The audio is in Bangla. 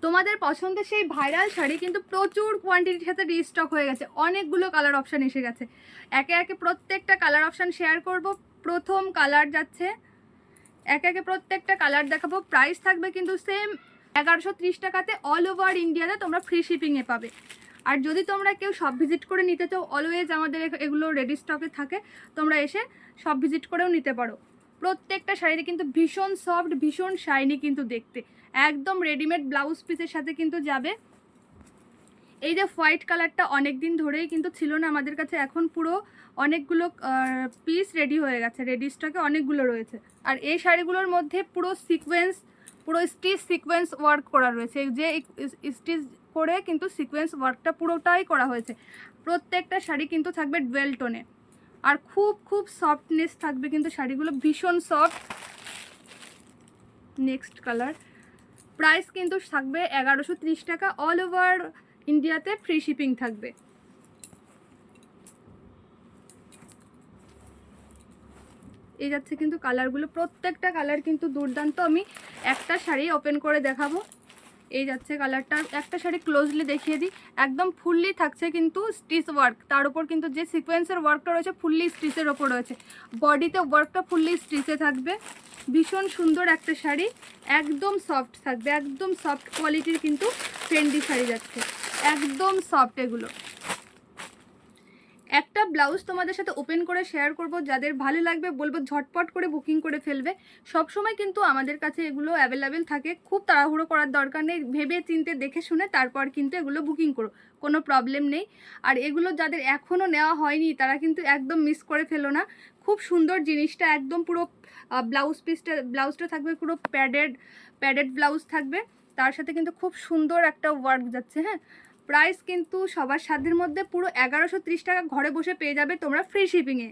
তোমাদের পছন্দের সেই ভাইরাল শাড়ি কিন্তু প্রচুর কোয়ান্টিটির সাথে রিস্টক হয়ে গেছে, অনেকগুলো কালার অপশান এসে গেছে। একে একে প্রত্যেকটা কালার অপশান শেয়ার করব। প্রথম কালার যাচ্ছে, একে একে প্রত্যেকটা কালার দেখাবো। প্রাইস থাকবে কিন্তু সেম 1130 টাকাতে, অল ওভার ইন্ডিয়াতে তোমরা ফ্রি শিপিংয়ে পাবে। আর যদি তোমরা কেউ সব ভিজিট করে নিতে চাও, অলওয়েজ আমাদের এগুলো রেডি স্টকে থাকে, তোমরা এসে সব ভিজিট করেও নিতে পারো। প্রত্যেকটা শাড়িতে কিন্তু ভীষণ সফট, ভীষণ শাইনি কিন্তু দেখতে, একদম রেডিমেড ব্লাউজ পিসের সাথে কিন্তু যাবে। এই যে হোয়াইট কালারটা অনেক দিন ধরেই কিন্তু ছিল না আমাদের কাছে, এখন পুরো অনেকগুলো পিস রেডি হয়ে গেছে, রেডি স্টকে অনেকগুলো রয়েছে। আর এই শাড়িগুলোর মধ্যে পুরো সিকোয়েন্স, পুরো স্টিচ সিকোয়েন্স ওয়ার্ক করা রয়েছে, যে স্টিচ করে কিন্তু সিকোয়েন্স ওয়ার্কটা পুরোটাই করা হয়েছে। প্রত্যেকটা শাড়ি কিন্তু থাকবে ডুয়েল টোনে, আর খুব খুব সফটনেস থাকবে কিন্তু শাড়িগুলো, ভীষণ সফট। নেক্সট কালার, প্রাইস কিন্তু থাকবে 1130 টাকা, অল ওভার ইন্ডিয়াতে ফ্রি শিপিং থাকবে। এই যাচ্ছে কিন্তু কালারগুলো, প্রত্যেকটা কালার কিন্তু দুর্দান্ত। আমি একটা শাড়ি ওপেন করে দেখাবো। এই যাচ্ছে কালারটা, একটা শাড়ি ক্লোজলি দেখিয়ে দিই। একদম ফুললি থাকছে কিন্তু স্টিচ ওয়ার্ক, তার উপর কিন্তু যে সিকোয়েন্সের ওয়ার্কটা রয়েছে ফুললি স্টিচের ওপর রয়েছে, বডিতে ওয়ার্কটা ফুললি স্টিচে থাকবে। ভীষণ সুন্দর একটা শাড়ি, একদম সফট থাকবে, একদম সফট কোয়ালিটির কিন্তু ট্রেন্ডি শাড়ি যাচ্ছে, একদম সফট। এগুলো একটা ব্লাউজ তোমাদের সাথে ওপেন করে শেয়ার করব, যাদের ভালো লাগবে বলবো ঝটপট করে বুকিং করে ফেলবে। সবসময় কিন্তু আমাদের কাছে এগুলো অ্যাভেলেবেল থাকে, খুব তাড়াহুড়ো করার দরকার নেই, ভেবে চিন্তে দেখে শুনে তারপর কিন্তু এগুলো বুকিং করো, কোনো প্রবলেম নেই। আর এগুলো যাদের এখনও নেওয়া হয়নি তারা কিন্তু একদম মিস করে ফেলো না, খুব সুন্দর জিনিসটা, একদম পুরো ব্লাউজটা থাকবে পুরো প্যাডেড ব্লাউজ থাকবে, তার সাথে কিন্তু খুব সুন্দর একটা ওয়ার্ক যাচ্ছে। হ্যাঁ, প্রাইস কিন্তু সবার সাধ্যের মধ্যে, পুরো 1130 টাকা ঘরে বসে পেয়ে যাবে তোমরা ফ্রি শিপিংয়ে।